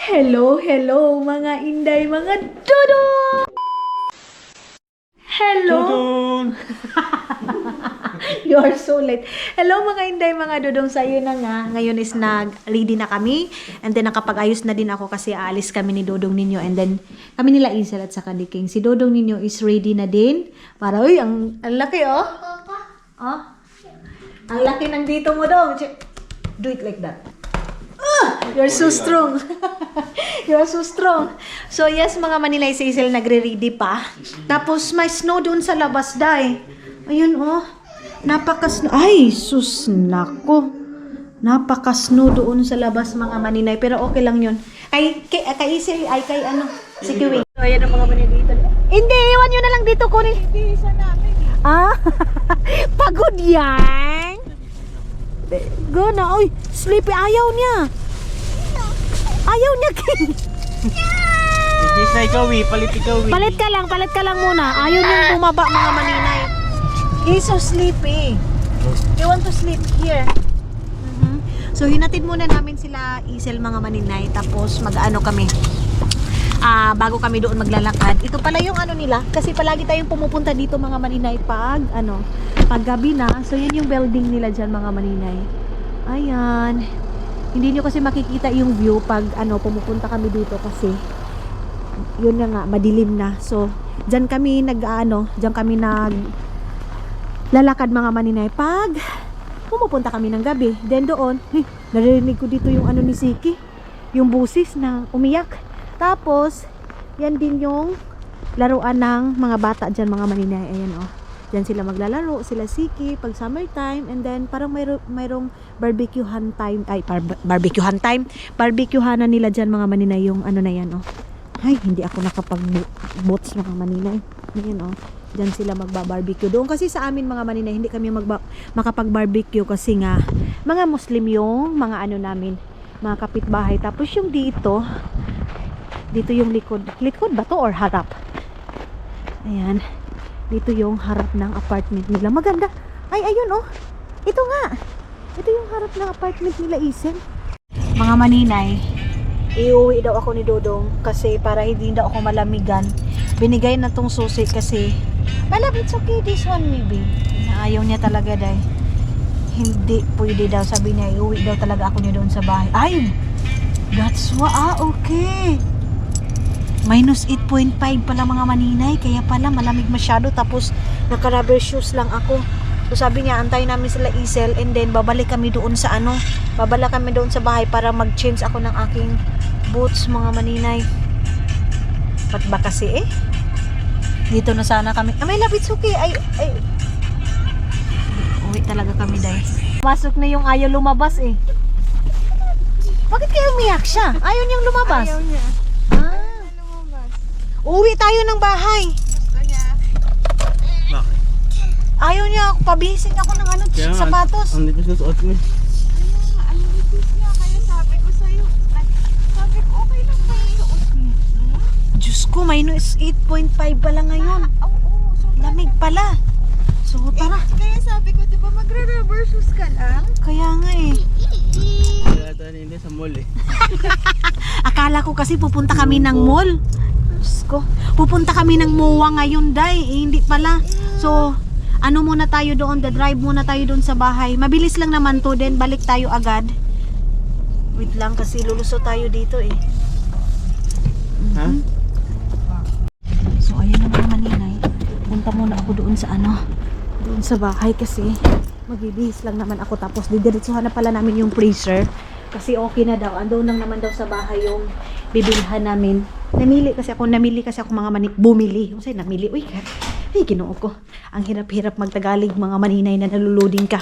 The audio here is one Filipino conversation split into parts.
Hello, hello mga inday, mga dodo! Hello! Tudun! You are so late. Hello mga inday, mga dodong, sa'yo na nga. Ngayon is nag-ready na kami. And then nakapag-ayos na din ako kasi aalis kami ni Dodong ninyo. And then kami nila Isel at saka ni King. Si Dodong ninyo is ready na din. Para, uy, ang laki oh. Oh. Ang laki ng dito mo dong. Do it like that. You're so strong. You're so strong. So yes, mga Manilay, si Isel nagre-ready pa. Tapos may snow doon sa labas, day. Ayun oh. Napaka-snow. Ay, sus nako. Napaka-snow doon sa labas, mga Maninay. Pero okay lang yun. Kay Isel, ay kay ano, si Kiwi. So ayan ang mga Maninay dito. Hindi, iwan nyo na lang dito, kunin. Hindi, isa namin. Ah, pagod yan. Go na. Uy, sleepy. Ayaw niya. Ayaw niya, King. Ikis na ikaw palit ikaw Palit ka lang muna. Ayaw niyang bumaba, mga Maninay. He's so sleepy. You want to sleep here. So, hinatid muna namin sila Isel, mga Maninay. Tapos, mag-ano kami. Bago kami doon maglalakad. Ito pala yung ano nila. Kasi palagi tayong pumupunta dito, mga Maninay, pag gabi na. So, yan yung building nila dyan, mga Maninay. Ayan. Hindi nyo kasi makikita yung view pag pumupunta kami dito kasi yun na nga, madilim na. So, dyan kami lalakad, mga Maninay, pag pumupunta kami ng gabi. Then doon, narinig ko dito yung ni Siki, yung busis na umiyak. Tapos, yan din yung laruan ng mga bata dyan, mga Maninay. Ayan oh. Diyan sila maglalaro, sila Siki pag summertime, and then parang mayroong barbecuehan time, barbecuehanan nila diyan, mga Maninay, yung na yan oh. Ay, hindi ako nakapag-boats, mga Maninay. Ayan oh. Diyan sila magba-barbecue. Doon kasi sa amin, mga Maninay, hindi kami makapag-barbecue kasi nga mga Muslim yung mga namin, mga kapitbahay. Tapos yung dito yung likod ba to or harap? Ayan. Dito yung harap ng apartment nila. Maganda. Ay, ayun oh. Ito nga. Ito yung harap ng apartment nila, Isel. Mga Maninay, iuwi daw ako ni Dodong kasi para hindi daw ako malamigan. Binigay na tong susi kasi malapit, it's okay, this one maybe. Ayaw niya talaga, day. Hindi pwede daw, sabi niya, iuwi daw talaga ako niya doon sa bahay. Ay, that's okay. Minus 8.5 pala, mga Maninay. Kaya pala malamig masyado. Tapos naka-rubber shoes lang ako. So sabi niya, antayin namin sila Isel, and then babalik kami doon sa bahay para mag-change ako ng aking boots, mga Maninay. Ba't ba kasi dito na sana kami. May labits, okay. Ay. Uwi talaga kami, day. Masok na yung ayaw lumabas Bakit kaya umiyak siya? Ayaw niyang lumabas. Ayaw niya. Uwi tayo ng bahay. Gusto niya. Bakit? Ayaw niya, pabihising ako ng sapatos. Ang nipis na suot mo. Ang lipis niya. Kaya sabi ko sa'yo. Sabi ko, okay lang ba yung suot mo? Diyos ko, minus 8.5 pala ngayon. Oo. Lamig pala. So, tara. Kaya sabi ko, di ba magre-rubber shoes ka lang? Kaya nga Kaya ito hindi sa mall Akala ko kasi pupunta kami ng mall. Diyos ko. Pupunta kami ng MOA ngayon, day. Hindi pala. So, muna tayo doon. Drive muna tayo doon sa bahay. Mabilis lang naman to. Then, balik tayo agad. Wait lang kasi lulusot tayo dito Ha? So, ayun na, mga Maninay. Punta muna ako doon sa doon sa bahay kasi magbibihis lang naman ako. Tapos didiretsuhan na pala namin yung freezer kasi okay na daw. Andun lang naman daw sa bahay yung bibilhan namin. Namili kasi ako, mga bumili. Kasi namili. Uy, Ginoo ko. Ang hirap-hirap magtagalog, mga Maninay, na naluluding ka.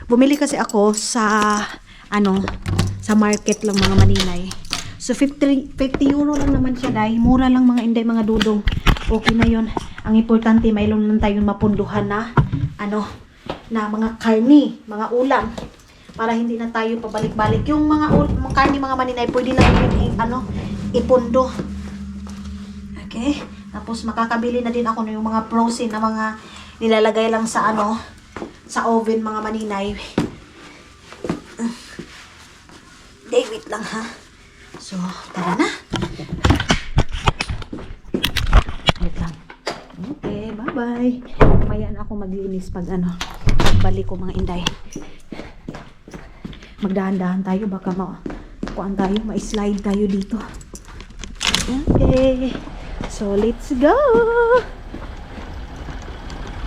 Bumili kasi ako sa sa market lang, mga Maninay. So 50 euro lang naman siya, day. Mura lang, mga inday, mga dudong. Okay na yun. Ang importante, mayroon lang tayong mapunduhan na na mga karni, mga ulam, para hindi na tayo pabalik-balik. Yung mga karni, mga Maninay, pwede lang yung ipundo. Okay? Tapos makakabili na din ako ng mga frozen na mga nilalagay lang sa sa oven, mga Maninay. Wait lang ha. So, tara na. Wait lang. Okay, bye-bye. Mamaya na ako maglinis pag pagbalik ko mga inday. Magdahan-dahan tayo, baka kuan tayo, ma-slide tayo dito. Okay. So, let's go!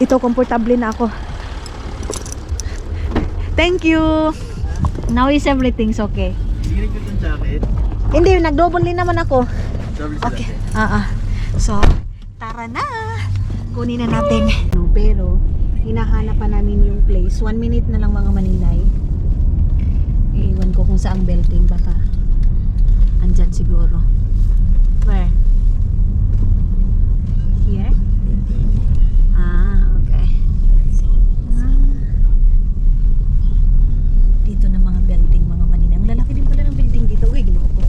Ito, komportable na ako. Thank you! Now is everything's okay. Hindi ko itong jacket. Hindi, nag-double din naman ako. Sabi sa Okay. dati. So, tara na! Kunin na natin. No, pero, hinahanap pa namin yung place. 1 minute na lang mga maninay. Iiwan ko kung saang belting. Baka, andyan siguro. Where? Here? Okay. Dito na mga building, mga maninay. Ang lalaki din pala ng building dito. Uy, ginoo ko.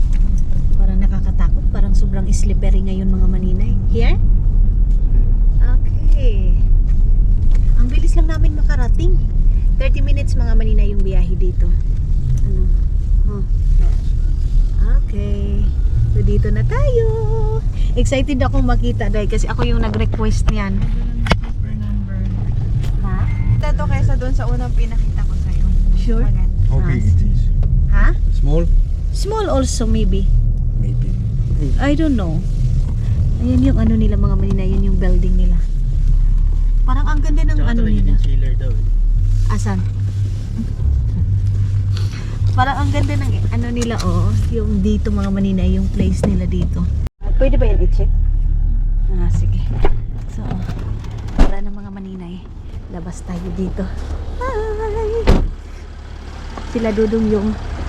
Parang nakakatakot. Parang sobrang slippery ngayon mga maninay. Here? Okay. Ang bilis lang namin makarating. 30 minutes mga maninay yung biyahe dito. Okay. So dito na tayo. Excited akong makita dahil kasi ako yung nag-request niyan. Ha? Ito kaysa doon sa unang pinakita ko sa'yo. Sure? Maganda. How big it is? Ha? Small? Small also maybe. Maybe. I don't know. Ayan yung nila mga maninay. Yun yung building nila. Parang ang ganda ng Tsaka talaga nila. yung chiller daw eh. Asan? Parang ang ganda ng nila yung dito mga maninay, yung place nila dito. Pwede ba yan i-check? Sige. So, para na mga maninay, labas tayo dito. Hi! Sila Dudong yung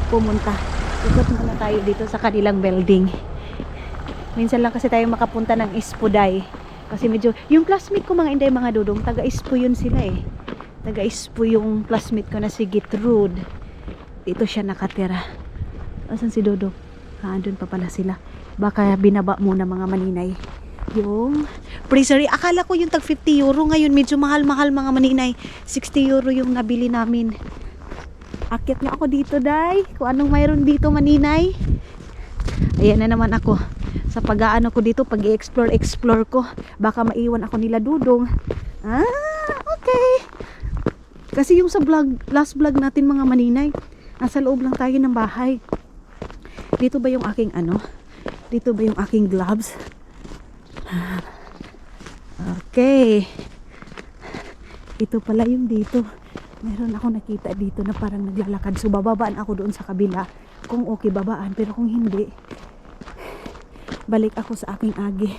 pumunta. Ikot muna tayo dito sa kanilang building. Minsan lang kasi tayo makapunta ng Ispuday. Kasi medyo, yung classmate ko mga inday mga Dudong, taga-Ispu yun sila eh. Taga-Ispu yung classmate ko na si Gertrude. Dito siya nakatira. Asan si Dudong? Doon pa pala sila. Baka binaba muna mga maninay. Yung freezer. Akala ko yung tag 50 euro. Ngayon medyo mahal-mahal mga maninay. 60 euro yung nabili namin. Akyat na ako dito, day. Kung anong mayroon dito maninay. Ayan na naman ako. Sa pag-aano ko dito, pag-i-explore ko. Baka maiwan ako nila Dudong. Okay. Kasi yung sa last vlog natin mga maninay, nasa loob lang tayo ng bahay. Dito ba yung aking Dito ba yung aking gloves? Okay. Ito pala yung dito. Meron ako nakita dito na parang naglalakad. So bababaan ako doon sa kabila. Kung okay, babaan. Pero kung hindi, balik ako sa aking agi.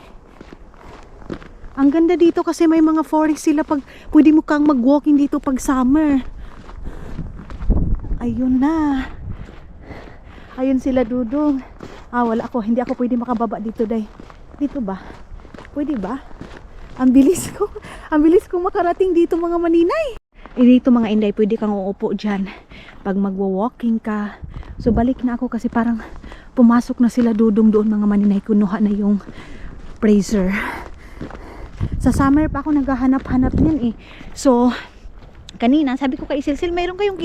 Ang ganda dito kasi may mga forest sila. Pwede mo kang mag-walking dito pag summer. Ayun na. Ayun sila Dudong. Wala ako. Hindi ako pwede makababa dito, day. Dito ba? Pwede ba? Ang bilis ko. Ang bilis ko makarating dito mga maninay. Dito mga inday, pwede kang uupo dyan. Pag magwa-walking ka. So balik na ako kasi parang pumasok na sila Dudong doon mga maninay. Kunuha na yung freezer. Sa summer pa ako naghahanap-hanap niyan eh. So, kanina, sabi ko kay Silsil, mayroon kayong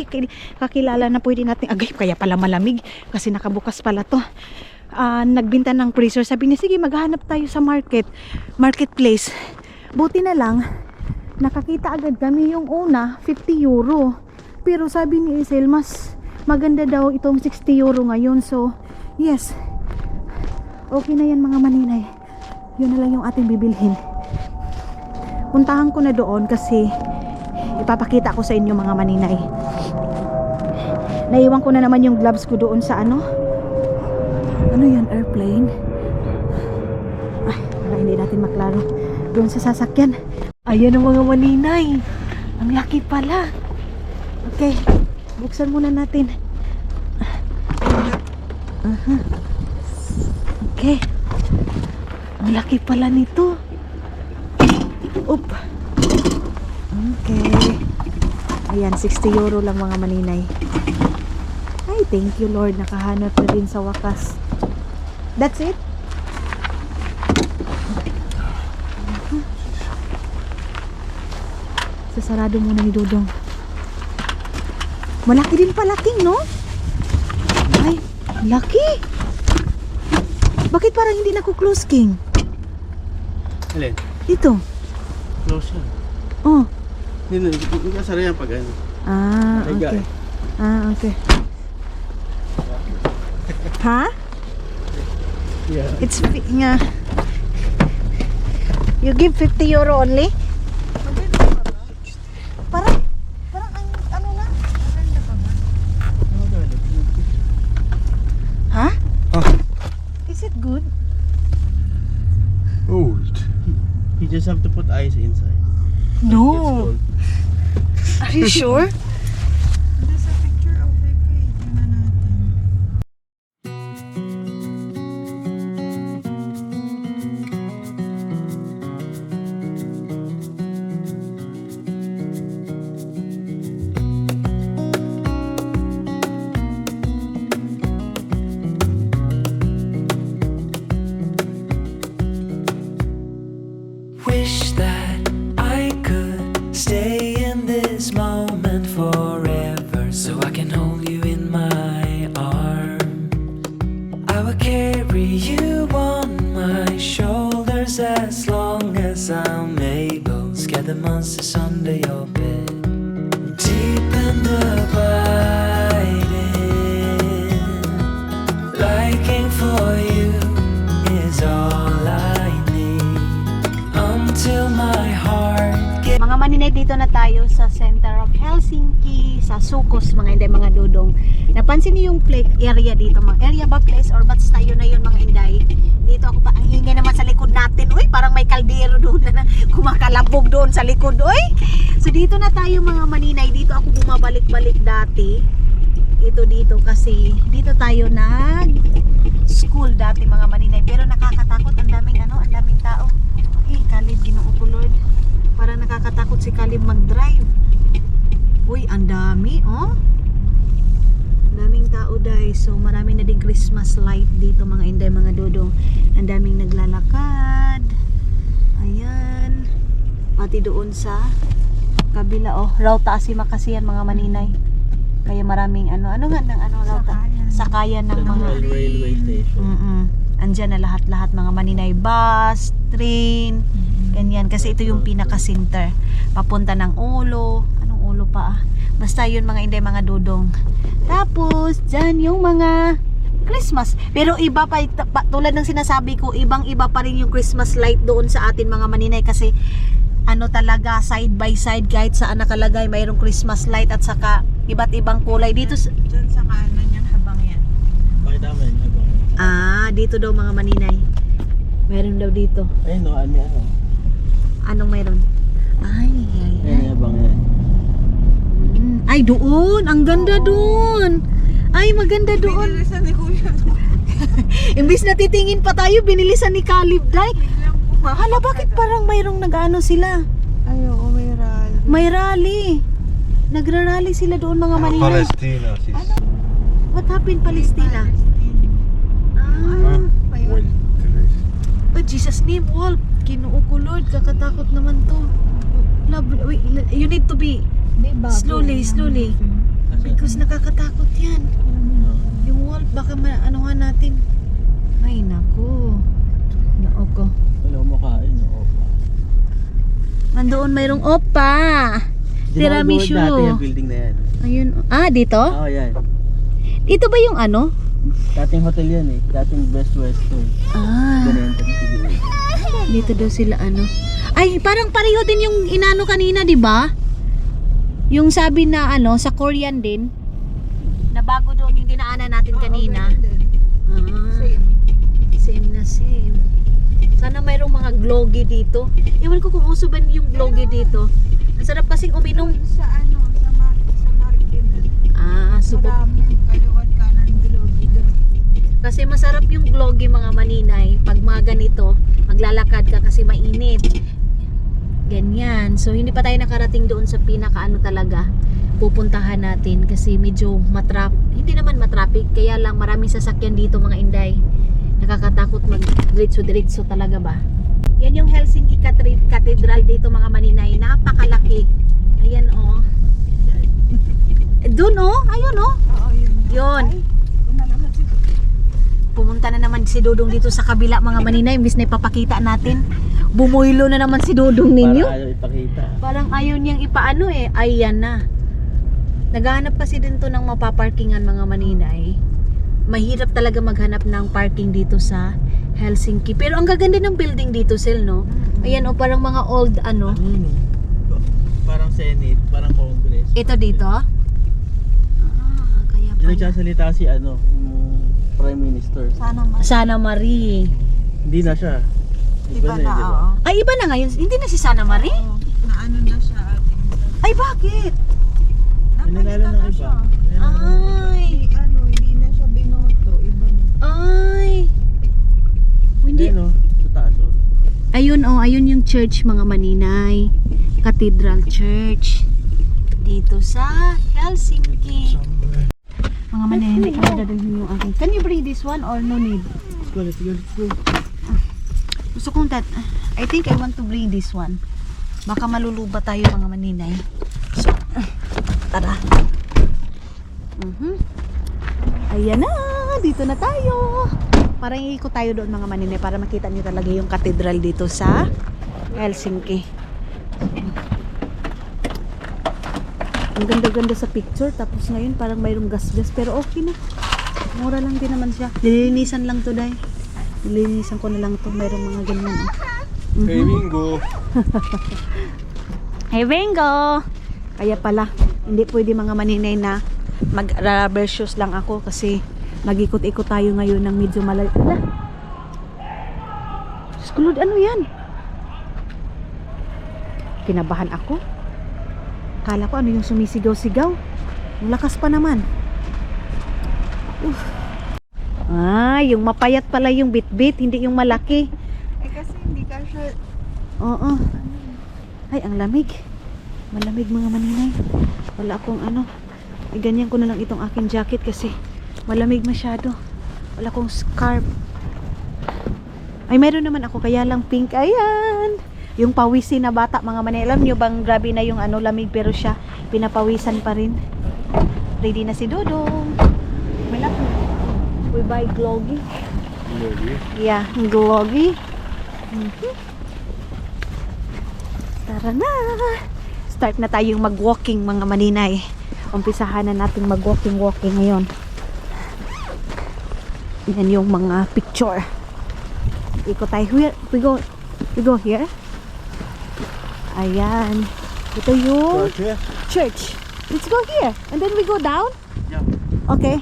kakilala na pwede natin, kaya pala malamig kasi nakabukas pala to. Nagbinta ng freezer. Sabi niya, sige maghanap tayo sa marketplace. Buti na lang, nakakita agad kami yung una, 50 euro. Pero sabi ni Isel, mas maganda daw itong 60 euro ngayon. So, yes. Okay na yan mga maninay. Yun na lang yung ating bibilhin. Puntahan ko na doon kasi ipapakita ko sa inyo mga maninay. Naiwan ko na naman yung gloves ko doon sa ano yan, airplane. Para hindi natin maklaro. Doon sa sasakyan. Ayan ang mga maninay. Ang laki pala. Okay, buksan muna natin. Okay. Ang laki pala nito. Oop. Okay. Ayan, 60 euro lang mga maninay. Ay, thank you Lord. Nakahanap na din sa wakas. That's it? Sasarado muna ni Dudong. Malaki din pala king, no? Ay, laki. Bakit parang hindi nako-close, King? Alin? Dito. Close yan. Oh. Hindi kasara yan pag ano. Ah, Higa okay. eh. Ah, okay. Ha? Yeah. It's nga. You give 50 euro only? Parang ang ano na? Ha? Oh. Is it good? Old. You just have to put ice inside. No. It's cold. Are you sure? There's a picture of Pepe. Tingnan natin. Wish that I could stay in this moment forever, so I can hold you in my arms. I will carry you on my shoulders as long as I'm able. Scare the monsters under your bed. Deep and abiding, liking for you is all I need. Until my heart gets Mga maninay, dito na tayo sa center of Helsinki, sa Sukos, mga inday, mga dudong. Napansin niyo yung area dito, mga area ba place or bats tayo na yun, mga inday. Dito ako pa, ang ingay naman sa likod natin. Uy, parang may kaldero doon na kumakalabog doon sa likod. Uy! So dito na tayo, mga maninay. Dito ako bumabalik-balik dati. Dito kasi dito tayo school dati, mga maninay. Pero nakakatakot, ang daming tao. Kalib, Ginoo ko Lord. Parang nakakatakot si Kalib mag-drive. Uy, ang dami, oh. Daming tao, guys. So, marami na din Christmas light dito, mga inday, mga dodong. Ang daming naglalakad. Ayan. Pati doon sa kabila, oh. Rauta Asima kasi yan, mga maninay. Kaya maraming rauta? Sakayan ng mga Railway station. Andyan na lahat-lahat, mga maninay, bus, train, ganyan. Kasi ito yung pinaka-center. Papunta ng ulo. Anong ulo pa? Basta yun, mga inday, mga dudong. Tapos, dyan yung mga Christmas. Pero iba pa, tulad ng sinasabi ko, ibang-iba pa rin yung Christmas light doon sa atin, mga maninay. Kasi, talaga, side by side, kahit saan nakalagay, mayroong Christmas light at saka iba't ibang kulay. Dito, Diyan sa kanan yan, habang yan. Pakita mo yun. dito daw, mga maninay. Meron daw dito. Ayun no, ano. Anong meron? Ay. Ayun, abang yan. Ay, doon. Ang ganda doon. Ay, maganda doon. Pinilisan ni Kuya. Imbis na titingin pa tayo, binilisan ni Caleb, Day. Biglang pumasok. Hala, bakit parang mayroong nag-ano sila? Ayoko, may rally. May rally. Nagra-rally sila doon, mga maninay. Palestina, sis. What happened, Palestina? Well, Oh, Jesus name, Wolf. Ginoo ko, Lord. Kakatakot naman to. Love, wait, you need to be slowly. Because nakakatakot yan. Yung wolf, baka maanuhan natin. Ay, naku. Noo ko. wala kumakain. Opa. Nandoon mayroong opa. Tiramisu. Dati yung building na yan. Ayun. Dito? Oo, yan. Dito ba yung ano? Dating hotel yan eh. Dating Best Western. Ganyan. Dito daw sila Ay, parang pareho din yung inano kanina, di ba? Yung sabi na sa Korean din. Na bago doon yung dinaanan natin kanina. Same na same. Sana mayroong mga glogi dito. Ewan ko kung uso ba yung glogi dito. Ang sarap kasing uminom. Sa market. Subok. Marami, kaliwat kanan, bilogi doon. Kasi masarap yung glogi, mga maninay. Pag mga ganito, maglalakad ka kasi mainit. Ganyan. So, hindi pa tayo nakarating doon sa talaga pupuntahan natin kasi medyo hindi naman matraffic, kaya lang maraming sasakyan dito, mga inday. Nakakatakot mag-diretso talaga ba. Yan yung Helsinki Cathedral dito, mga maninay. Napakalaki. Ayan, oh. Doon, oh. Ayun, oh. Oo, yun. Yun. Ay, kumalahat si Pumunta Pumunta na naman si Dodong dito sa kabila mga maninay. Imbis na ipapakita natin. Bumuylo na naman si Dodong ninyo. Para ayaw ipakita. Parang ayaw niyang ipaano eh. Ayan na. Naghahanap kasi din to ng mapaparkingan mga maninay. Mahirap talaga maghanap ng parking dito sa Helsinki. Pero ang gaganda ng building dito, Sil, no? Ayan, o parang mga old, ano. Parang Senate, parang Congress. Ito dito? Ah, kaya Yung pala. nagsasalita si ano, yung Prime Minister. Sana Marie. Hindi na siya. Iba na, di ba? Ay, iba na ngayon. Hindi na si Sana Marie? Na ano na siya ate. Ay, bakit? Pinalala ng iba. Ay. Hindi na siya binoto. Iba na. Ay. Hindi. Ayun, sa taas, oh. Ayun, oh. Ayun yung church, mga maninay. Cathedral Church. Dito sa Helsinki. Mga maninay, dadalhin yung akin. Can you bring this one or no need? Let's go, let's go, let's go. Gusto kong I think I want to bring this one. Baka maluluba tayo mga maninay. So, tara. Ayan na, dito na tayo. Parang iikot tayo doon mga maninay para makita niyo talaga yung cathedral dito sa Helsinki. Ang ganda-ganda sa picture. Tapos ngayon parang mayroong gas-gas. Pero okay na. Mura lang din naman siya. Nilinisan lang to, Day. Nilinisan ko na lang to. Mayroong mga ganyan. Oh. Hey, Bingo! Hey, Bingo! Kaya pala, hindi pwede mga maninay na mag-rubber shoes lang ako kasi mag-ikot-ikot tayo ngayon ng medyo malayo. Ala! Skulod, ano yan? Kinabahan ako. Kala ko ano yung sumisigaw-sigaw. Ang lakas pa naman. Yung mapayat pala yung bit-bit, hindi yung malaki. Kasi hindi ka siya. Oo. Ay, ang lamig. Malamig mga maninay. Wala akong ano. Ganyan ko na lang itong aking jacket kasi malamig masyado. Wala akong scarf. Ay, meron naman ako kaya lang pink. Ayan. Yung pawisin na bata mga maninay. Alam nyo bang grabe na yung ano lamig pero siya pinapawisan pa rin. Ready na si Dodong. Malap. We buy Gloggy. Yeah, Gloggy. Tara na. Start na tayong mag-walking mga maninay. Umpisahan na natin mag-walking ngayon. Yan yung mga picture. Ikot tayo here. We go here. Ayan. Ito yung church. Let's go here. And then we go down. Yeah. Okay.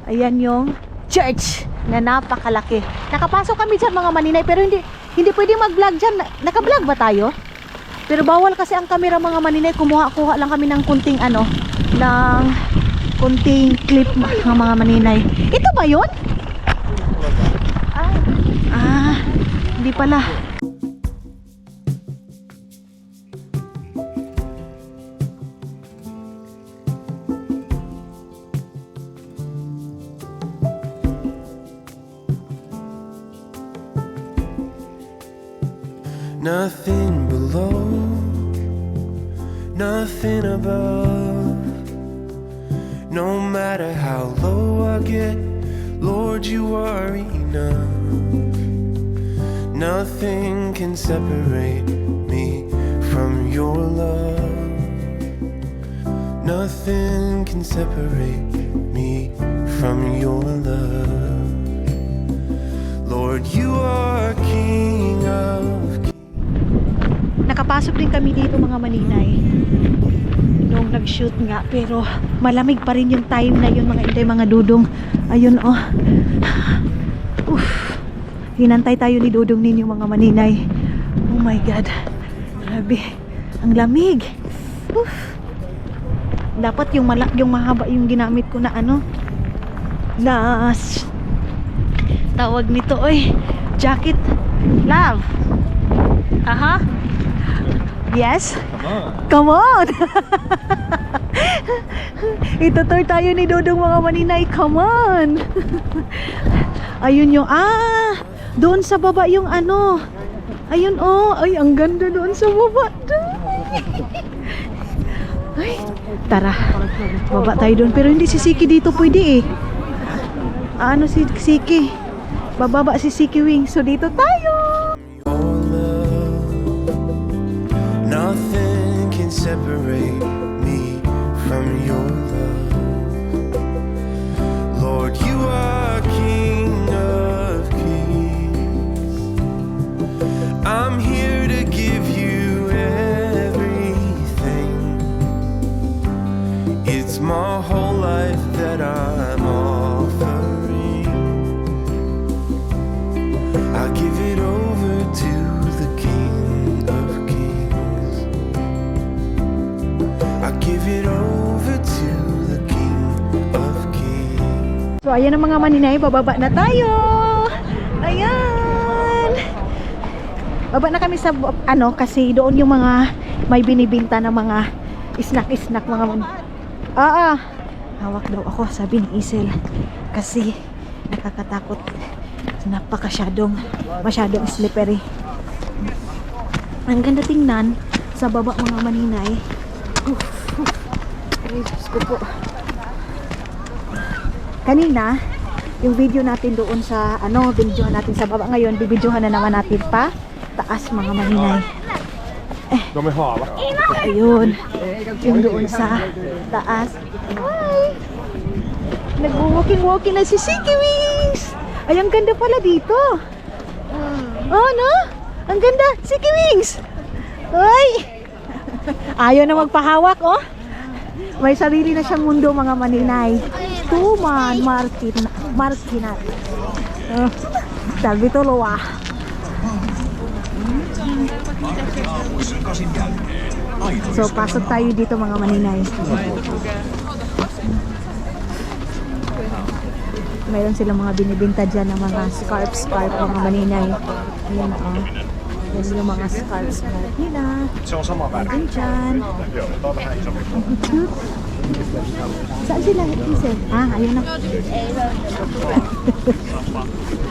Ayan yung church na napakalaki. Nakapasok kami dyan mga maninay pero hindi pwede mag-vlog dyan. Naka-vlog ba tayo? Pero bawal kasi ang camera mga maninay. Kumuha lang kami ng kunting kunting clip ng mga maninay. Ito ba yun? Hindi pala. Nothing below, nothing above. No matter how low I get, Lord, you are enough. Nothing can separate me from your love. Nothing can separate me from your love. Lord, you are King of kings. Nakapasok din kami dito mga maninay nung nag-shoot nga pero malamig pa rin yung time na yun mga inday mga dudong. Ayun oh. Hinantay tayo ni Dodong ninyo mga maninay. Oh my God. Grabe. Ang lamig. Dapat yung mahaba yung ginamit ko na ano. Na tawag nito jacket. Love. Aha. Yes? Come on! Itutur tayo ni Dodong mga maninay. Come on! Ayun yung, doon sa baba yung ano. Ayun ay ang ganda doon sa baba. Ay, tara. Baba tayo doon. Pero hindi si Siki dito pwede eh. Ano si Siki? bababa si Siki Wing. So dito tayo. Your love, nothing can separate me from your love. Lord, you are King of Kings. I'm here to give you everything. It's my whole life that I'm offering. I give it over to the King of Kings. I give it over to the King of Kings. So ayan ang mga maninay, bababa na tayo. Ayan. Baba na kami sa ano kasi doon yung mga may binibinta na mga snack mga hawak daw ako, sabi ni Isel, kasi nakakatakot, masyadong slippery. Ang ganda tingnan sa baba mga maninay. Ay, Diyos ko po. Kanina yung video natin doon sa binidyohan natin sa baba, ngayon bibidyohan na naman natin pa taas mga maninay. Ayun, yung doon sa taas. Hi! Nag-walking na si Siki Wings. Ay, ang ganda pala dito. Oh, no? Ang ganda, Siki Wings. Ay! Ayaw na magpahawak, oh. May sarili na siyang mundo mga maninay. Tuman, Markinat. Sabi tulo, ah. So, pasok tayo dito mga maninay. Mayroon silang mga binibinta dyan ng mga scarf mga maninay. Ayan o. Yan yung mga scarf nila. Ayan dyan. Ang cute. Saan sila? Isel? Ayun na.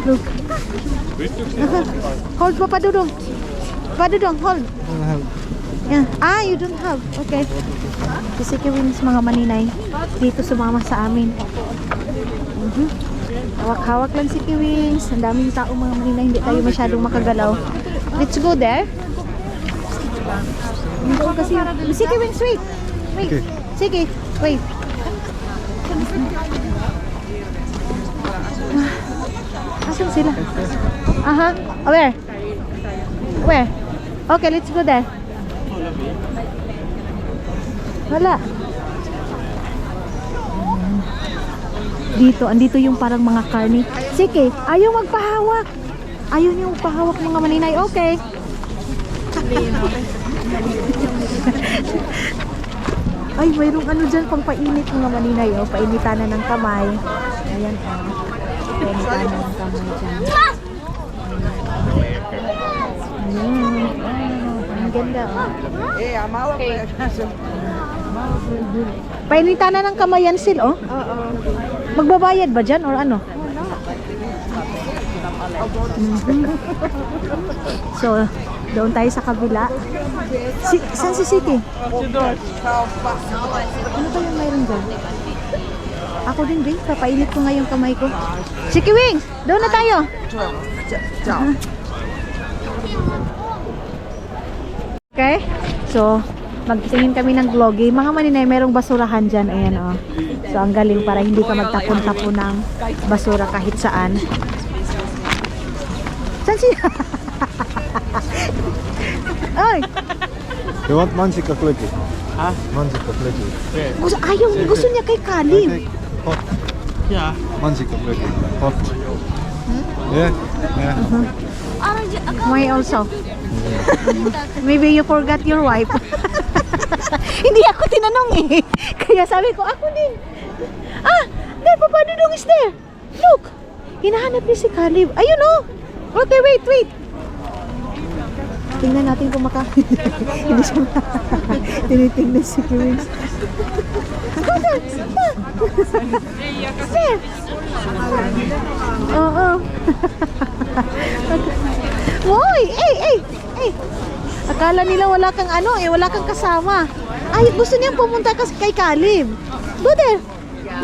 Look. Hold pa Padudong. Padudong, hold. Yeah. You don't have. Okay. Si Siki Wings mga maninay. Dito sumama sa amin. Hawak-hawak lang si Siki Wings. Ang daming tao mga maninay. Hindi tayo masyadong makagalaw. Let's go there. Kasi Siki Wings, wait. Wait. Okay. Sige, wait. Asan sila? Where? Where? Okay, let's go there. Wala. Andito yung parang mga karni. Sige, ayaw magpahawak. Ayaw niyo magpahawak mga maninay. Okay. Ay, mayroong dyan pang painit mga maninay. Painitan na ng kamay. Ayan o. Painitan na ng kamay dyan. Ang ganda o. Painitan na ng kamay yan sil o. Magbabayad ba dyan or ano? So, doon tayo sa kabila. Saan si Siki? Ano ba yung mayroon dyan? Ako din, Bing. Papainit ko nga yung kamay ko. Siki Wings! Doon na tayo! Okay? So, magtingin kami ng vloggy. Mga maninay, merong basurahan dyan. Ayan o. So, ang galing para hindi ka magtapon-tapon ng basura kahit saan. Saan siya? Ay! You want mansikka flöki? Mansikka flöki. Gusto niya kay Kalib. Hot. Yeah. Mansikka flöki. Hot. Yeah. May also. Maybe you forgot your wife. Hindi ako tinanong eh. Kaya sabi ko, ako din. There, Papa Dudong is there. Look. Hinahanap niya si Kalib. Ayun oh. Okay, wait. Tingnan natin kung hindi siya tinitingnan si Wings. There. Oo. Woy! Hey! Akala nila wala kang wala kang kasama. Ay, gusto niyang pumunta kay Kalib. Go there.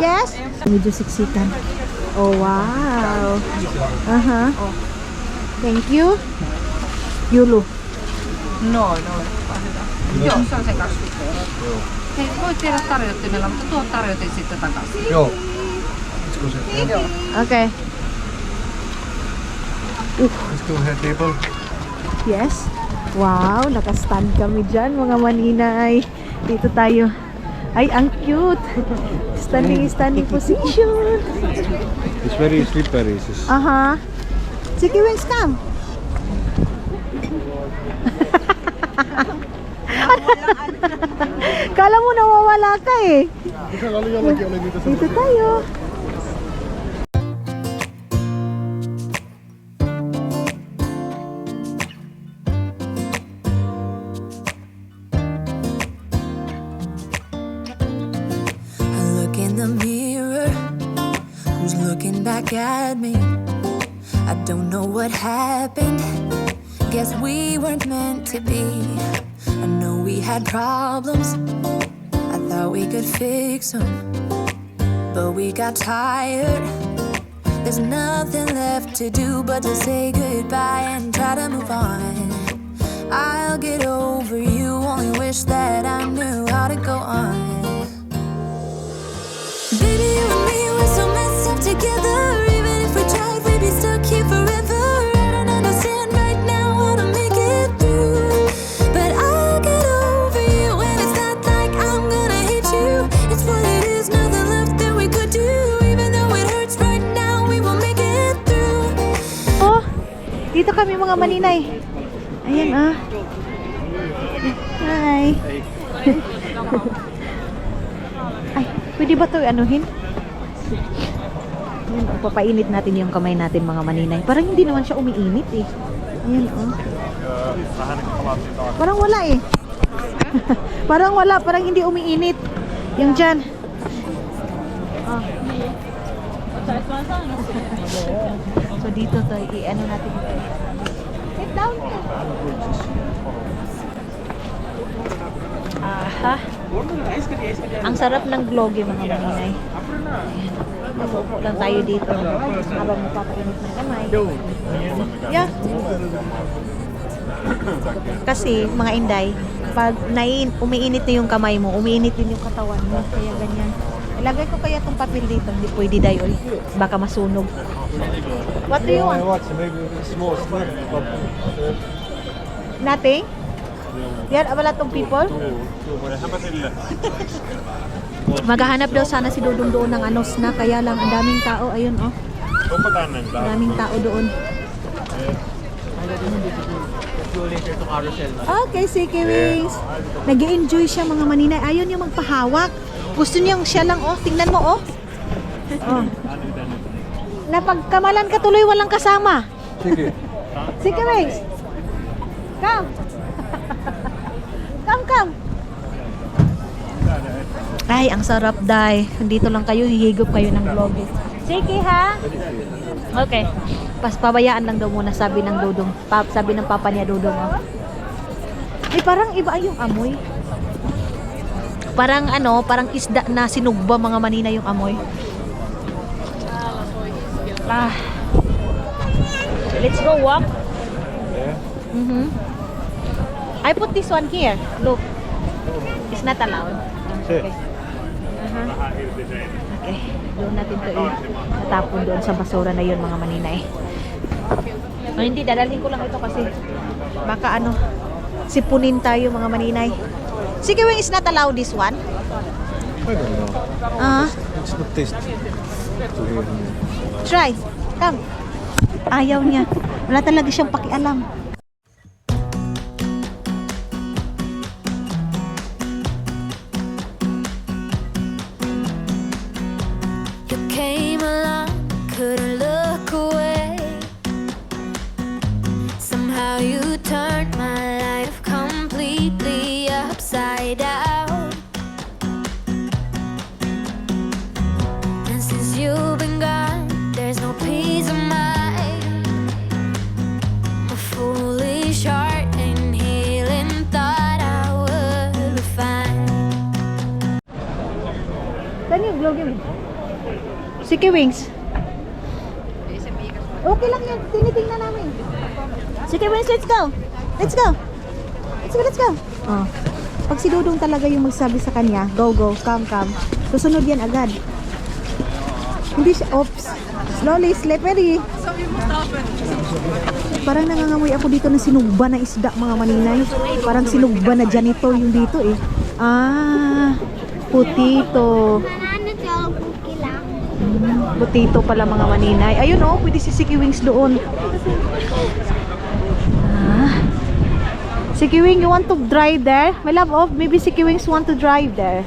Yes? Medyo siksikan. Oh, wow. Aha. Thank you. Yulu. No. Joo, se on se 20 €. Hei, voit viedä tarjottimella, mutta tuo tarjotin sitten takaisin. Joo. Joo. Okay. Let's go ahead, people. Yes. Wow, nakastand kami dyan, mga maninay. Dito tayo. Ay, ang cute. Standing position. It's very slippery. Aha. Sige, Wings, come. Kala mo nawawala ka eh. Dito tayo. I look in the mirror, who's looking back at me? I don't know what happened, guess we weren't meant to be. I know we had problems, I thought we could fix them, but we got tired. There's nothing left to do but to say goodbye and try to move on. I'll get over you, only wish that I knew how to go on. Baby, you and me, we're so messed up together. Even if we tried, we'd be stuck here forever. I don't understand right now how to make it through, but I'll get over you, and it's not like I'm gonna hate you. It's what it is, nothing left that we could do. Even though it hurts right now, we will make it through. Oh, dito kami mga maninay. Ayan ah. Hi. Ay, pwede ba ito anuhin? Ayan, oh, papainit natin yung kamay natin mga maninay. Parang hindi naman siya umiinit eh. Ayan oh. Parang wala eh. Parang wala, parang hindi umiinit. Yung dyan. Oh. So dito to, i-ano natin ito. Sit down. Aha. Ang sarap ng vlog mga maninay. Ayan. Mapupo lang tayo dito habang mapapainit ng kamay. Yeah. Kasi mga inday, pag umiinit na yung kamay mo, umiinit din yung katawan mo. Kaya ganyan. Ilagay ko kaya tong papel dito. Hindi pwede dayo. Baka masunog. What do you want? Maybe a small snap. Nothing? Yan, wala tong people? Maghahanap daw sana si Dudong doon ng ano snack, kaya lang ang daming tao, ayun oh. Daming tao doon. Okay, sige Wings. Nag-enjoy siya mga maninay. Ayaw niya magpahawak. Gusto niyang siya lang oh. Tingnan mo oh. Oh. Napagkamalan ka tuloy walang kasama. Sige. Sige Wings. Come. Come. Ay, ang sarap day. Dito lang kayo, hihigop kayo ng vlog. Sige ha. Okay. Pabayaan lang daw muna, sabi ng Dudong. Sabi ng papa niya Dudong. Oh. Eh, parang iba yung amoy. Parang ano, parang isda na sinugba mga manina yung amoy. Ah. Let's go walk. I put this one here. Look. It's not allowed. Okay. Okay. Doon natin ito natapon doon sa basura na yun mga maninay. Oh, hindi, dadalhin ko lang ito kasi baka ano, sipunin tayo mga maninay. Sige, Wing, is not allowed this one? I don't know. It's not tasty. Try. Come. Ayaw niya. Wala talaga siyang pakialam. You came along, couldn't look away. Somehow you turned my life completely upside down. And since you've been gone, there's no peace of mind. My foolish heart and healing thought I would be fine. Saan yung vlog yun? Sige, Wings. Okay lang yun. Tinitingnan namin. Sige, Wins, let's go. Let's go. Let's go, let's go. Oh. Pag si Dudong talaga yung magsabi sa kanya, go, go, come, come. Susunod yan agad. Hindi siya, oops. Slowly, slippery. Parang nangangamoy ako dito ng sinugba na isda, mga maninay. Parang sinugba na janitor yung dito eh. Ah, putito. Putito pala mga maninay. Ayun oh, pwede si Siki Wings doon. Ah. Siki Wing, you want to drive there? My love, oh, maybe Siki Wings want to drive there.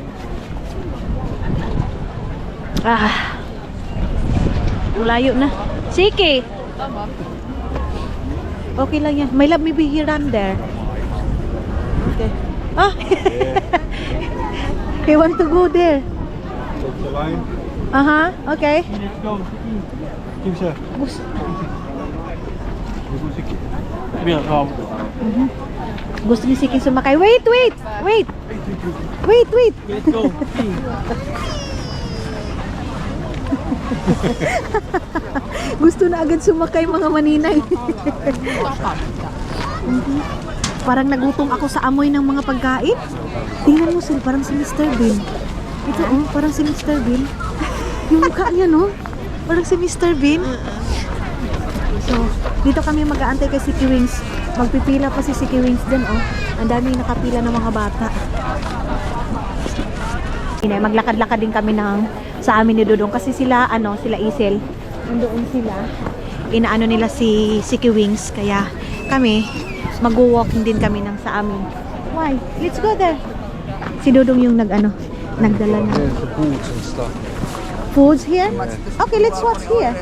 Ah. Layo na. Siki! Okay lang yan. My love, maybe he run there. Okay. Ah! He want to go there. Okay. Let's go. Kim siya. Gusto ni Siki sumakay. Wait! Wait! Let's go. Gusto na agad sumakay mga maninay. Parang nagutom ako sa amoy ng mga pagkain. Tingnan mo sila, parang si Mr. Bean. Ito oh, parang si Mr. Bean. Yung mukha niya no, parang si Mr. Bean. So, dito kami mag-aantay kay Siki Wings. Magpipila pa si Siki Wings dyan oh. Ang daming nakapila ng mga bata. Maglakad-lakad din kami sa amin ni Dudong kasi sila sila Isel nandoon sila, inaano nila si Siki Wings, kaya kami mag-walking din kami sa amin. Why? Let's go there. Si Dudong yung nagdala na The boots and stuff. foods here. Okay, let's watch here.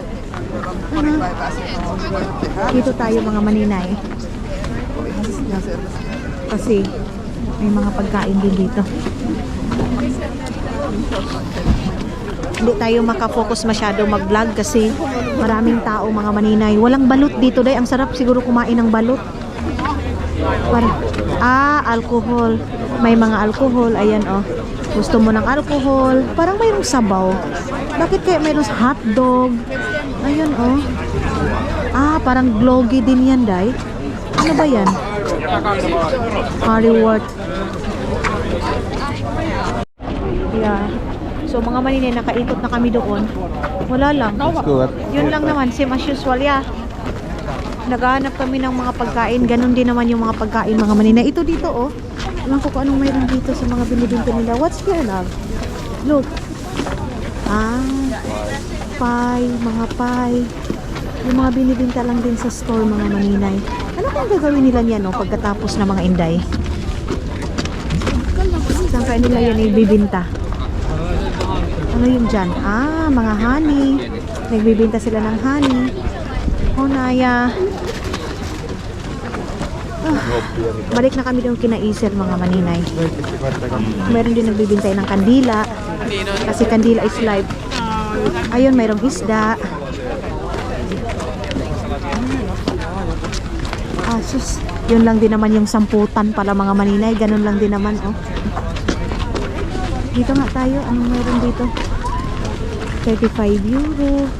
Dito tayo mga maninay kasi may mga pagkain din dito. Hindi tayo makafocus masyado mag-vlog kasi maraming tao mga maninay. Walang balut dito day. Ang sarap siguro kumain ng balut. Alcohol. May mga alcohol. Ayan oh. Gusto mo ng alcohol. Parang mayroong sabaw. Bakit kaya mayroong hotdog? Ayan oh. Parang glogy din yan day. Ano ba yan? Currywurst. Yeah. So mga maninay, nakaikot na kami doon. Wala lang. Let's go. Yun lang naman, same as usual, yeah. Naghahanap kami ng mga pagkain. Ganon din naman yung mga pagkain, mga maninay. Ito dito, oh. Alam ko kung anong mayroon dito sa mga binibinta nila. What's here, love? Look. Pie, mga pie. Yung mga binibinta lang din sa store, mga maninay. Ano kung gagawin nila yan, oh, pagkatapos ng mga inday? Saan kaya nila yan ibibinta? Ano yun dyan? Mga honey. Nagbibinta sila ng honey. Honaya. Balik na kami doon kina Isel, mga maninay. Meron din nagbibinta ng kandila. Kasi kandila is life. Ayun, mayroong isda. Sus. Yun lang din naman yung samputan pala, mga maninay. Ganun lang din naman, oh. Dito nga tayo. Anong meron dito? 35 euro.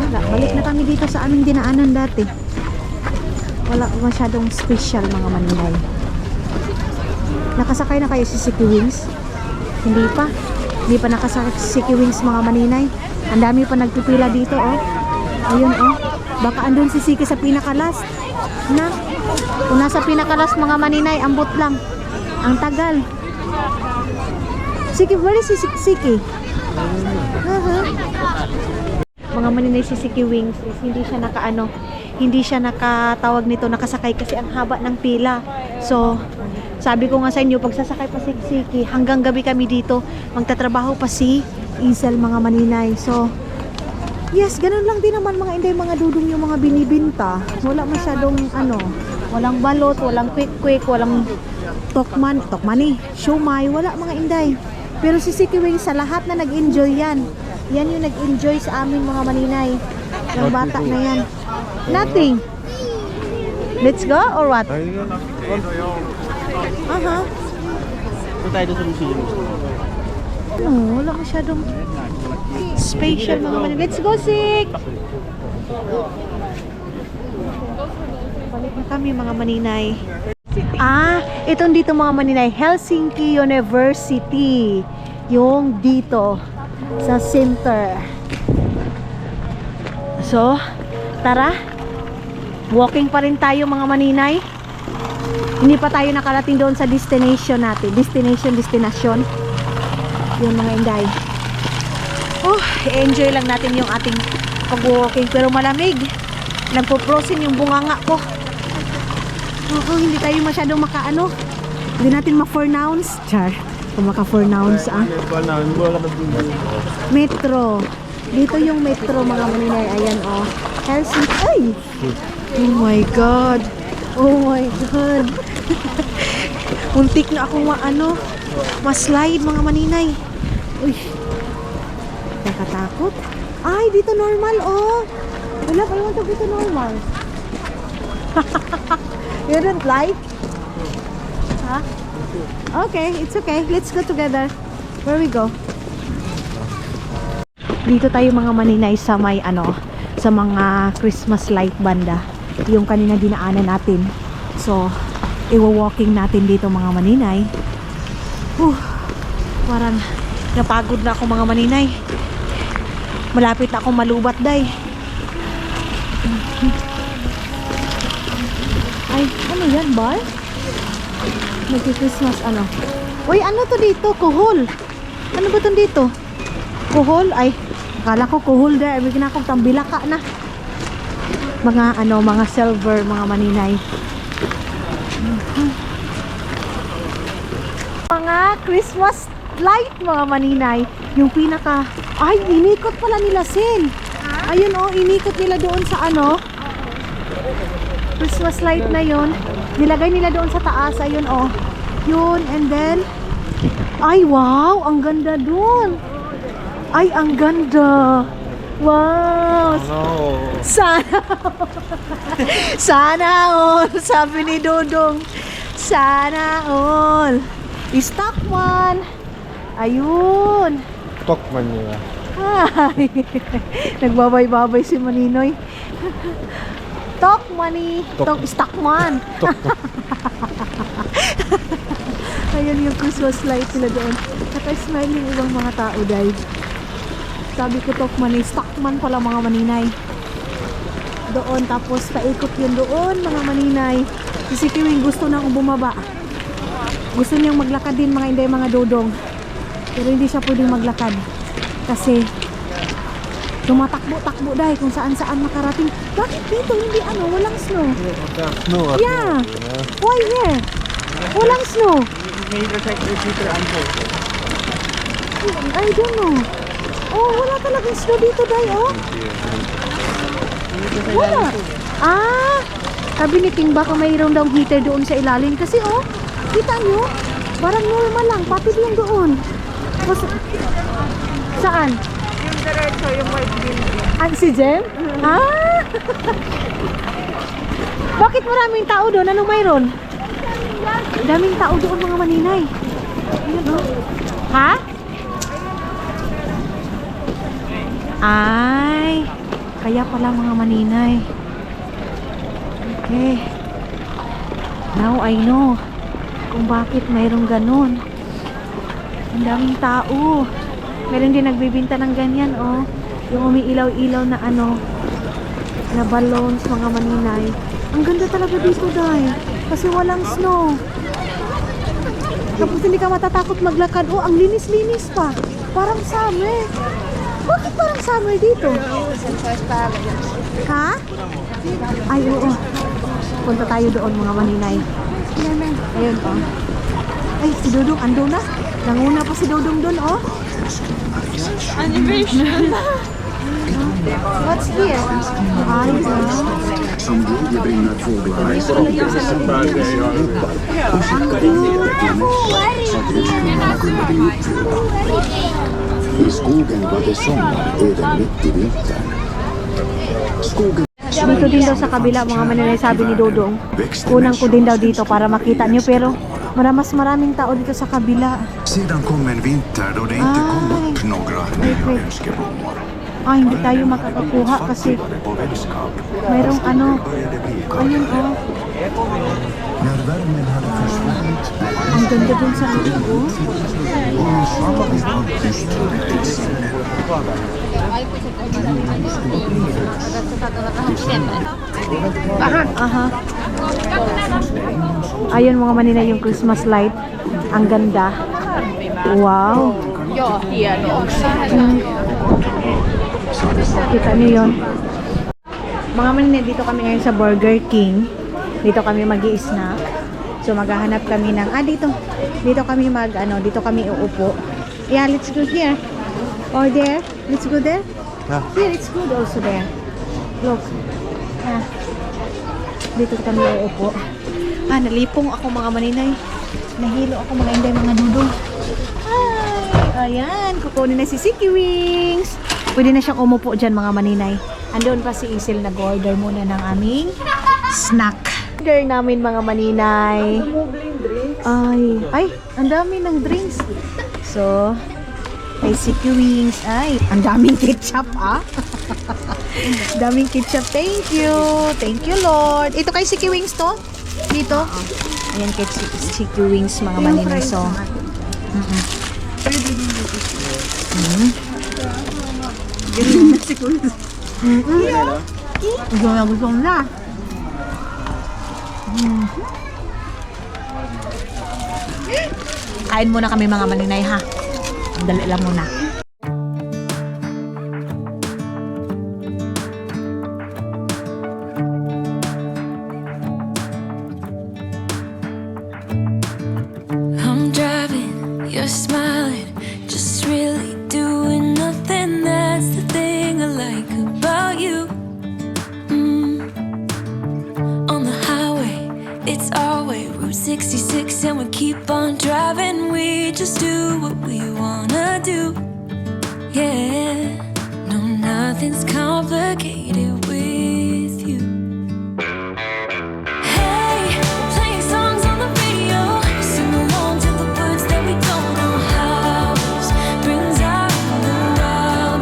Wala. Balik na kami dito sa aming dinaanan dati. Wala masyadong special, mga maninay. Nakasakay na kayo si Siki Wings? Hindi pa. Hindi pa nakasakay si Siki Wings, mga maninay. Ang dami pa nagpipila dito, oh. Ayun, oh. Baka andun si Siki sa pinakalas. Na? Kung nasa pinakalas, mga maninay, ambot lang. Ang tagal. Siki, where is si Siki? Mga maninay, si Siki Wings is hindi siya nakatawag nito, nakasakay kasi ang haba ng pila. So, sabi ko nga sa inyo, pag sasakay pa si Siki, hanggang gabi kami dito, magtatrabaho pa si Isel, mga maninay. So, yes, ganun lang din naman mga inday, mga dudong yung mga binibinta. Wala masyadong walang balot, walang quick, walang tokmani, shumay, wala mga inday. Pero si Siki Wings, sa lahat na nag-enjoy yan. Yan yung nag-enjoy sa amin, mga maninay. Yung bata na yan. Nothing. Let's go or what? Ito tayo doon sa museum. Wala masyadong Spatial mga maninay. Let's go, Sik! Balik na kami mga maninay. Itong dito mga maninay, Helsinki University. Yung dito sa center. So, tara. Walking pa rin tayo mga maninay. Hindi pa tayo nakarating doon sa destination natin. Destination. Yung mga inday. Enjoy lang natin yung ating pag-walking. Pero malamig. Nagpo-frozen yung bunganga ko. Hindi tayo masyadong makaano. Hindi natin ma-pronounce. Char. Kung maka-pronounce Metro. Dito yung metro mga maninay. Ayan Helsinki. Ay! Oh my God. Oh my God. Muntik na akong ma-slide mga maninay. Uy. Nakatakot. Ay, dito normal Wala pa yung dito normal. You don't like? Huh? Okay, it's okay. Let's go together. Where we go? Dito tayo mga maninay sa may sa mga Christmas light banda. Yung kanina dinaanan natin. So, iwa-walking natin dito mga maninay. Parang napagod na ako mga maninay. Malapit na akong malubat day. Ay, ano yan, bar? Nag-Christmas Uy, ano to dito? Kuhol. Ano ba to dito? Kuhol? Ay, akala ko kuhol there. Ibig na akong tambilaka na. Mga mga silver, mga maninay. Mga Christmas light, mga maninay. Yung pinaka, ay, inikot pala nila Sin. Ayun inikot nila doon sa Christmas light na yun. Nilagay nila doon sa taas. Ayun yun, and then ay wow, ang ganda doon. Ay, ang ganda. Wow. Sana all. Sabi ni Dodong, sana all. Stockman. Ayun. Stockman niya. Hi. Nagbabay-babay si Maninoy. Talk money. Talk Stockman. Ayun yung Christmas light nila doon. Naka-smiling ibang mga tao dahil. Sabi ko talk money. Stockman pala mga maninay. Doon. Tapos paikot yun doon mga maninay. Si Kiwing gusto na akong bumaba. Gusto niyang maglakad din mga inday mga dodong. Pero hindi siya pwedeng maglakad. Kasi tumatakbo-takbo dahil kung saan-saan makarating. Bakit dito hindi walang snow? Yeah. Why here? Walang snow. I don't know. Wala talagang snow dito dahil Wala. Sabi ni King baka mayroon daw heater doon sa ilalim. Kasi kita nyo, parang normal lang. Patid lang doon. Saan? Yung diretso, yung white building. Si Jem? Bakit maraming tao doon? Anong mayroon? Daming tao doon mga maninay. Ha? Ay, kaya pala mga maninay. Okay. Now I know kung bakit mayroong ganun. Ang daming tao. Meron din nagbibinta ng ganyan, yung umiilaw-ilaw na na balloons, mga maninay. Ang ganda talaga dito, dahil kasi walang snow. Tapos hindi ka matatakot maglakad. Ang linis-linis pa. Parang summer. Bakit parang summer dito? Ha? Ay, oo. Punta tayo doon, mga maninay. Ayun, Ay, si Dodong ando na. Nanguna pa si Dodong doon, Animation. What's here? Ay, Som bildebringat fåglar som presenteras i hoppar och skickar in till människor så att önskningarna kunde bli uppfyllda. I skogen var det sommar även mitt i vintern. Skogen dito din daw sa kabila mga maninay, sabi ni Dodong. Unang ko din daw dito para makita nyo, pero Mas maraming tao dito sa kabila. Sedan kom en vinter då det inte kom upp några nya önskeblommor. Hindi tayo makakakuha kasi På vänskap. mayroong ano. Ayun oh. När värmen hade försvunnit Ang ganda dun sa loob oh. Aha. Ayun mga manina yung Christmas light. Ang ganda. Wow. Kita niyo yun. Mga manina, dito kami ngayon sa Burger King. Dito kami mag-i-snack. So maghahanap kami ng dito kami dito kami uupo. Yeah, let's go here. Or there. Let's go there. Yeah. Here, it's good also there. Look. Yeah. Dito kami uupo. Nalipong ako mga maninay. Nahilo ako mga inday, mga dudong. Ayan, kukunin na si Siki Wings. Pwede na siyang umupo dyan mga maninay. Andun pa si Isel, nag-order muna ng aming snack. Order namin mga maninay. Ay, ang dami ng drinks. So, kay Siki Wings. Ay, ang daming ketchup daming ketchup. Thank you. Thank you, Lord. Ito kay Siki Wings to? Dito? Ayan kay Siki Wings mga maninay. So, gusto na. Kain muna kami mga maninay ha. Dali lang muna. I'm driving, you're smiling, just really doing nothing. That's the thing I like about you. On the highway, it's our way, Route 66, and we keep on driving. We just do what we wanna do. Yeah, no, nothing's complicated with you. Hey, playing songs on the radio, sing along to the words that we don't know how. Brings out the wild.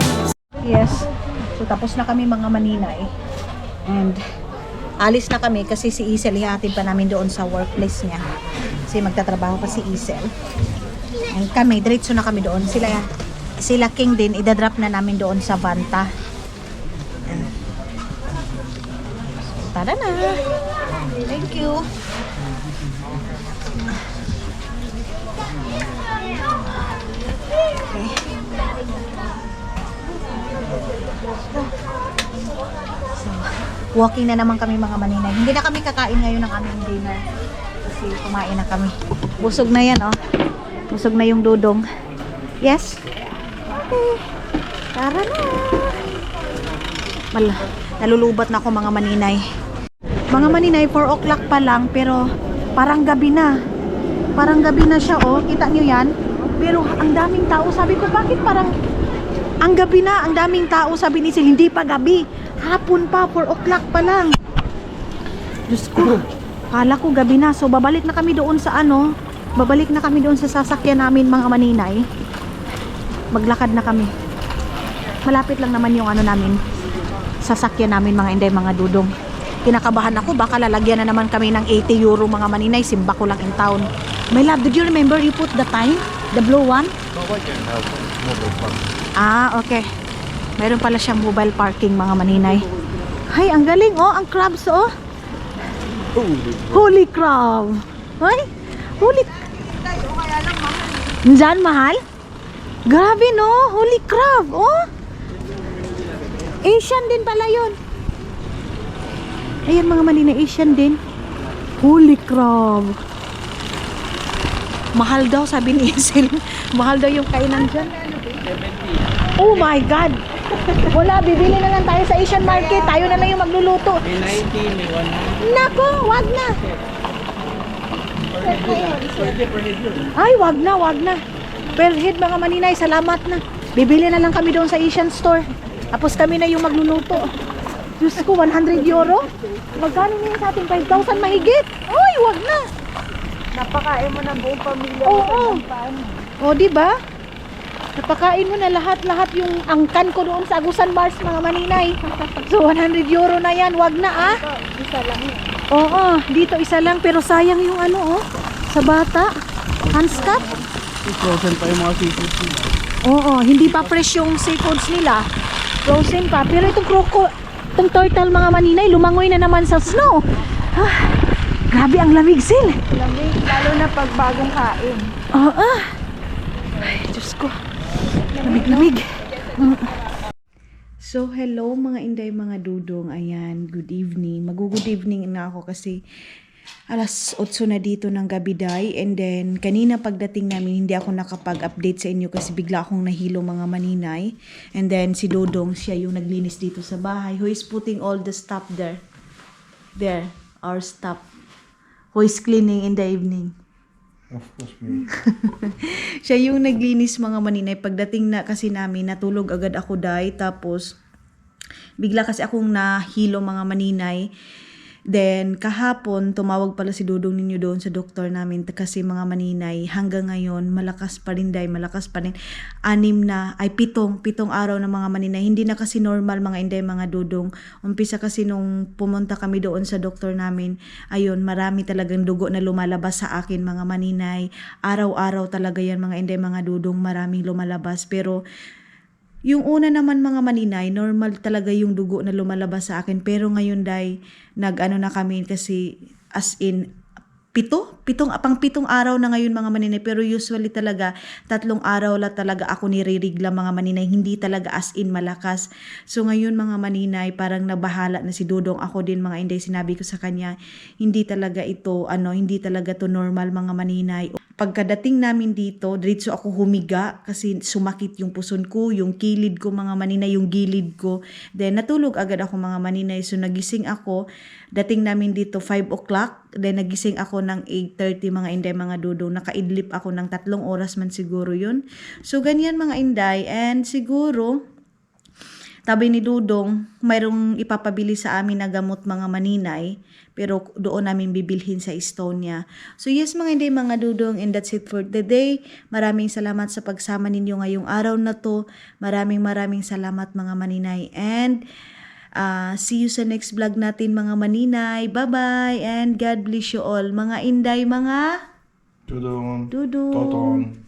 Yes. So tapos na kami mga maninay. And alis na kami kasi si Isel ihatid pa namin doon sa workplace niya. Kasi magtatrabaho pa si Isel. And kami, diretso na kami doon. Sila King din, idadrop na namin doon sa Vanta. Tara na. Thank you. Okay. So, walking na naman kami mga maninay. Hindi na kami kakain ngayon ng aming dinner. Kasi kumain na kami. Busog na yan oh. Busog na yung dudong. Yes? Okay. Tara na. Nalulubat na ako mga maninay. Mga maninay, 4 o'clock pa lang pero parang gabi na. Parang gabi na siya oh. Kita nyo yan? Pero ang daming tao. Sabi ko bakit parang ang gabi na, ang daming tao. Sabi ni Sil, hindi pa gabi. Hapon pa, 4 o'clock pa lang. Diyos ko. Kala ko gabi na. So babalik na kami doon sa babalik na kami doon sa sasakyan namin mga maninay. Maglakad na kami. Malapit lang naman yung namin. Sasakyan namin mga inday, mga dudong. Kinakabahan ako, baka lalagyan na naman kami ng 80 euro mga maninay. Simba ko lang in town. My love, did you remember you put the time? The blue one? Okay. Meron pala siyang mobile parking mga maninay. Hay, ang galing oh, ang crabs oh. Holy crab. Hay, holy. Diyan mahal? Grabe no, holy crab oh. Asian din pala yun. Ayan mga maninay, Asian din. Holy crab. Mahal daw sabi ni Isel. Mahal daw yung kainan dyan. Oh my God. Wala, bibili na lang tayo sa Asian market. Tayo na lang yung magluluto. Nako, wag na. Ay, wag na, wag na. Per head mga maninay, salamat na. Bibili na lang kami doon sa Asian store. Tapos kami na yung magluluto. Diyos ko, 100 euro? Magkano niya sa ating 5,000 mahigit? Uy, wag na. Napakain mo ng buong pamilya mo sa Japan. O, di ba? Napakain mo na lahat yung angkan ko doon sa Agusan Mars, mga maninay. So, 100 euro na yan. Wag na, ah. Isa lang yan. Oo, dito isa lang. Pero sayang yung ano, oh. Sa bata. Handcup. Frozen pa yung mga seafood nila. Oo, hindi pa fresh yung seafoods nila. Frozen pa. Pero itong itong turtle, mga maninay, lumangoy na naman sa snow. Ah, grabe ang lamig, Sil. Lamig, lalo na pag bagong kain. Oo. Ay, Diyos ko. Lamig-lamig. So, hello mga inday, mga dudong. Ayan, good evening. Mag-good evening na ako kasi alas 8 na dito ng gabi, day. And then, kanina pagdating namin, hindi ako nakapag-update sa inyo kasi bigla akong nahilo, mga maninay. And then, si Dodong, siya yung naglinis dito sa bahay. Who is putting all the stuff there? There, our stuff. Who is cleaning in the evening? Of course, me. Siya yung naglinis, mga maninay. Pagdating na kasi namin, natulog agad ako, day. Tapos, bigla kasi akong nahilo, mga maninay. Then, kahapon, tumawag pala si Dudong ninyo doon sa doktor namin kasi, mga maninay, hanggang ngayon, malakas pa rin, day, malakas pa rin. 7 araw na, mga maninay. Hindi na kasi normal, mga inday, mga Dudong. Umpisa kasi nung pumunta kami doon sa doktor namin, ayun, marami talagang dugo na lumalabas sa akin, mga maninay. Araw-araw talaga yan, mga inday, mga Dudong, maraming lumalabas. Pero, yung una naman, mga maninay, normal talaga yung dugo na lumalabas sa akin. Pero ngayon, day, nag-ano na kami kasi as in, 7 araw na ngayon, mga maninay. Pero usually talaga, 3 araw la talaga ako nirerigla, mga maninay. Hindi talaga as in malakas. So ngayon, mga maninay, parang nabahala na si Dudong. Ako din, mga inday, sinabi ko sa kanya, hindi talaga ito, hindi talaga to normal, mga maninay. Pagkadating namin dito, diretso ako humiga kasi sumakit yung puson ko, yung kilid ko, mga maninay, yung gilid ko. Then natulog agad ako, mga maninay. So nagising ako, dating namin dito 5 o'clock. Then nagising ako ng 8:30, mga inday, mga Dudong. Nakaidlip ako ng 3 oras man siguro yun. So ganyan, mga inday. And siguro, tabi ni Dudong, mayroong ipapabili sa amin na gamot, mga maninay. Pero doon namin bibilhin sa Estonia. So yes, mga inday, mga Dudong, and that's it for today. Maraming salamat sa pagsama ninyo ngayong araw na to. Maraming salamat, mga maninay. And see you sa next vlog natin, mga maninay. Bye-bye and God bless you all. Mga inday, mga Dudong. Dudong. Toton.